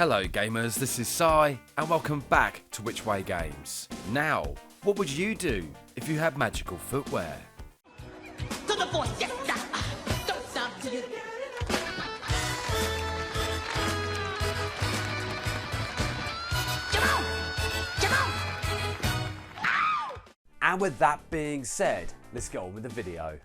Hello gamers, this is Sai and welcome back to Which Way Games. Now, what would you do if you had magical footwear? To the force, yes, don't stop till you... Come on! Ow! And with that being said, let's get on with the video.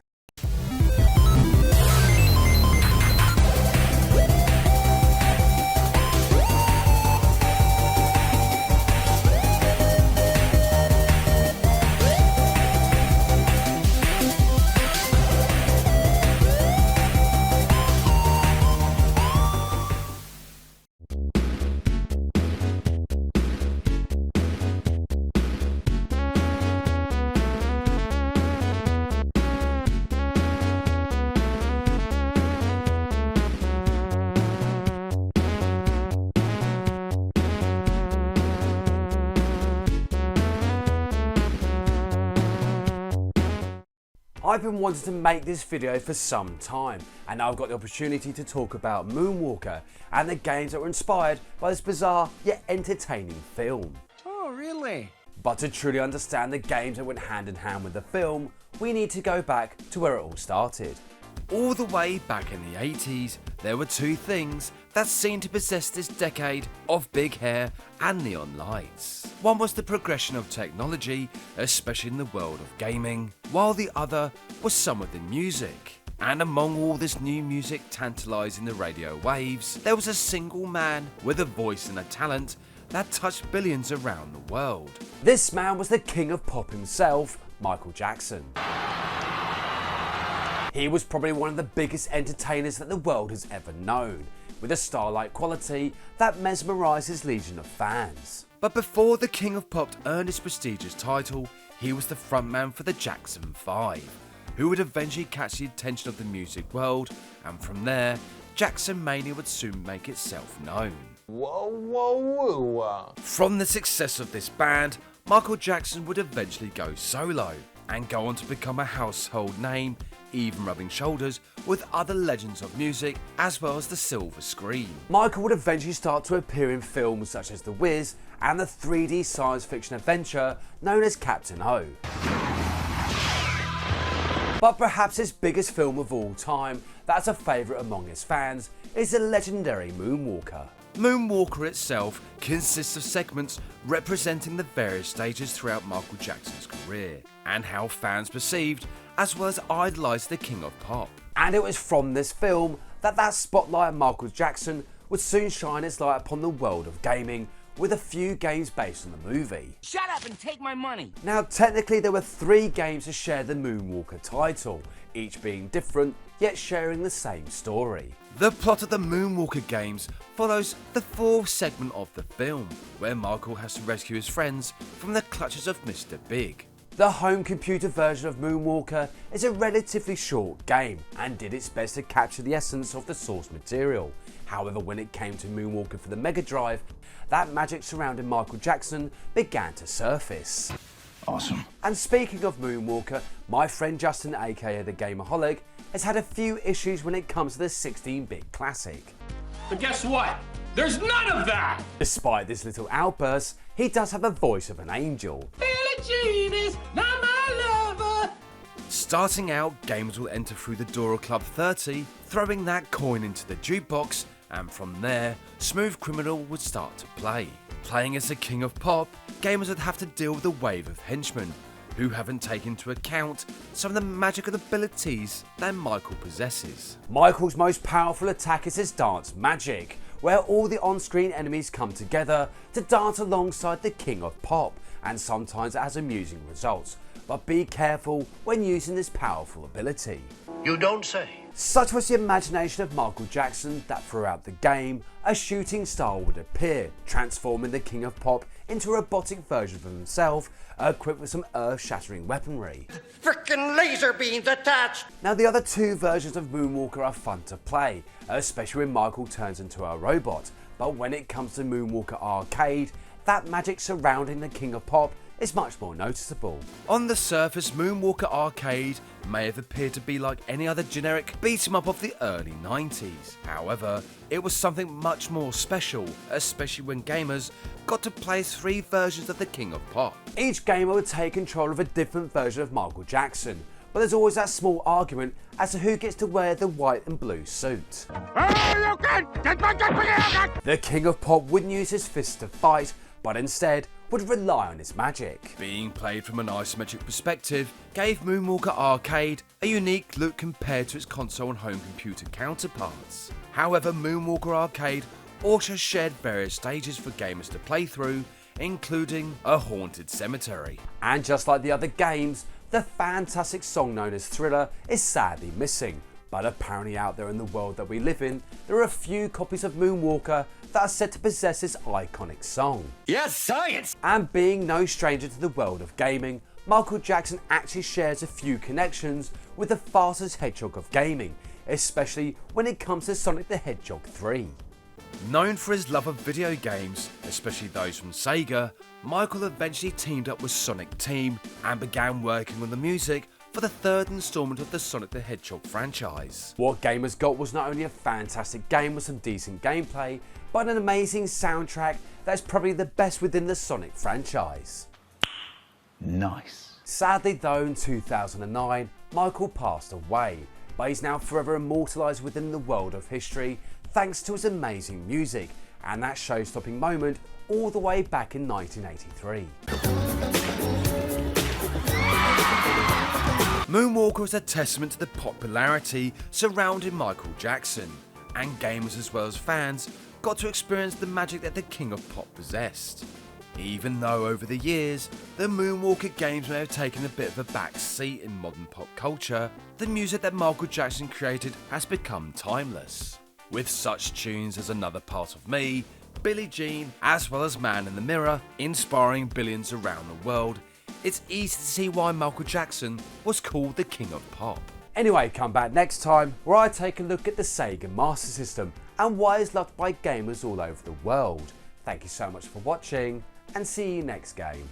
I've been wanting to make this video for some time, and now I've got the opportunity to talk about Moonwalker and the games that were inspired by this bizarre yet entertaining film. Oh, really? But to truly understand the games that went hand in hand with the film, we need to go back to where it all started. All the way back in the 80s, there were two things that seemed to possess this decade of big hair and neon lights. One was the progression of technology, especially in the world of gaming, while the other was some of the music. And among all this new music tantalising the radio waves, there was a single man with a voice and a talent that touched billions around the world. This man was the king of pop himself, Michael Jackson. He was probably one of the biggest entertainers that the world has ever known, with a star-like quality that mesmerised his legion of fans. But before the King of Pop earned his prestigious title, he was the frontman for the Jackson 5, who would eventually catch the attention of the music world, and from there, Jackson Mania would soon make itself known. Whoa, whoa, whoa. From the success of this band, Michael Jackson would eventually go solo, and go on to become a household name, even rubbing shoulders with other legends of music as well as the silver screen. Michael would eventually start to appear in films such as The Wiz and the 3D science fiction adventure known as Captain O. But perhaps his biggest film of all time, that's a favourite among his fans, is the legendary Moonwalker. Moonwalker itself consists of segments representing the various stages throughout Michael Jackson's career and how fans perceived as well as idolised the King of Pop. And it was from this film that spotlight of Michael Jackson would soon shine its light upon the world of gaming, with a few games based on the movie. Shut up and take my money! Now technically there were 3 games to share the Moonwalker title, each being different yet sharing the same story. The plot of the Moonwalker games follows the 4th segment of the film, where Michael has to rescue his friends from the clutches of Mr. Big. The home computer version of Moonwalker is a relatively short game and did its best to capture the essence of the source material. However, when it came to Moonwalker for the Mega Drive, that magic surrounding Michael Jackson began to surface. Awesome. And speaking of Moonwalker, my friend Justin, aka the Gamerholic, has had a few issues when it comes to the 16-bit classic. But guess what? There's none of that! Despite this little outburst, he does have the voice of an angel. Not my lover! Starting out, gamers will enter through the door of Club 30, throwing that coin into the jukebox, and from there, Smooth Criminal would start to play. Playing as the King of Pop, gamers would have to deal with a wave of henchmen, who haven't taken into account some of the magical abilities that Michael possesses. Michael's most powerful attack is his dance magic, where all the on-screen enemies come together to dance alongside the King of Pop, and sometimes it has amusing results, but be careful when using this powerful ability. You don't say. Such was the imagination of Michael Jackson that throughout the game, a shooting star would appear, transforming the King of Pop into a robotic version of himself, equipped with some earth-shattering weaponry. Frickin' laser beams attached! Now the other 2 versions of Moonwalker are fun to play, especially when Michael turns into a robot, but when it comes to Moonwalker Arcade, that magic surrounding the King of Pop is much more noticeable. On the surface, Moonwalker Arcade may have appeared to be like any other generic beat-em-up of the early 90s. However, it was something much more special, especially when gamers got to play 3 versions of the King of Pop. Each gamer would take control of a different version of Michael Jackson, but there's always that small argument as to who gets to wear the white and blue suit. The King of Pop wouldn't use his fists to fight, but instead would rely on his magic. Being played from an isometric perspective gave Moonwalker Arcade a unique look compared to its console and home computer counterparts. However, Moonwalker Arcade also shared various stages for gamers to play through, including a haunted cemetery. And just like the other games, the fantastic song known as Thriller is sadly missing, but apparently out there in the world that we live in, there are a few copies of Moonwalker that are said to possess this iconic song. Yes, science! And being no stranger to the world of gaming, Michael Jackson actually shares a few connections with the fastest hedgehog of gaming, especially when it comes to Sonic the Hedgehog 3. Known for his love of video games, especially those from Sega, Michael eventually teamed up with Sonic Team and began working on the music for the 3rd installment of the Sonic the Hedgehog franchise. What gamers got was not only a fantastic game with some decent gameplay, but an amazing soundtrack that is probably the best within the Sonic franchise. Nice. Sadly though, in 2009, Michael passed away, but he's now forever immortalised within the world of history thanks to his amazing music and that show-stopping moment all the way back in 1983. Moonwalker is a testament to the popularity surrounding Michael Jackson, and gamers as well as fans got to experience the magic that the King of Pop possessed. Even though over the years, the Moonwalker games may have taken a bit of a back seat in modern pop culture, the music that Michael Jackson created has become timeless. With such tunes as Another Part of Me, Billie Jean, as well as Man in the Mirror, inspiring billions around the world, it's easy to see why Michael Jackson was called the King of Pop. Anyway, come back next time where I take a look at the Sega Master System and why it's loved by gamers all over the world. Thank you so much for watching and see you next game.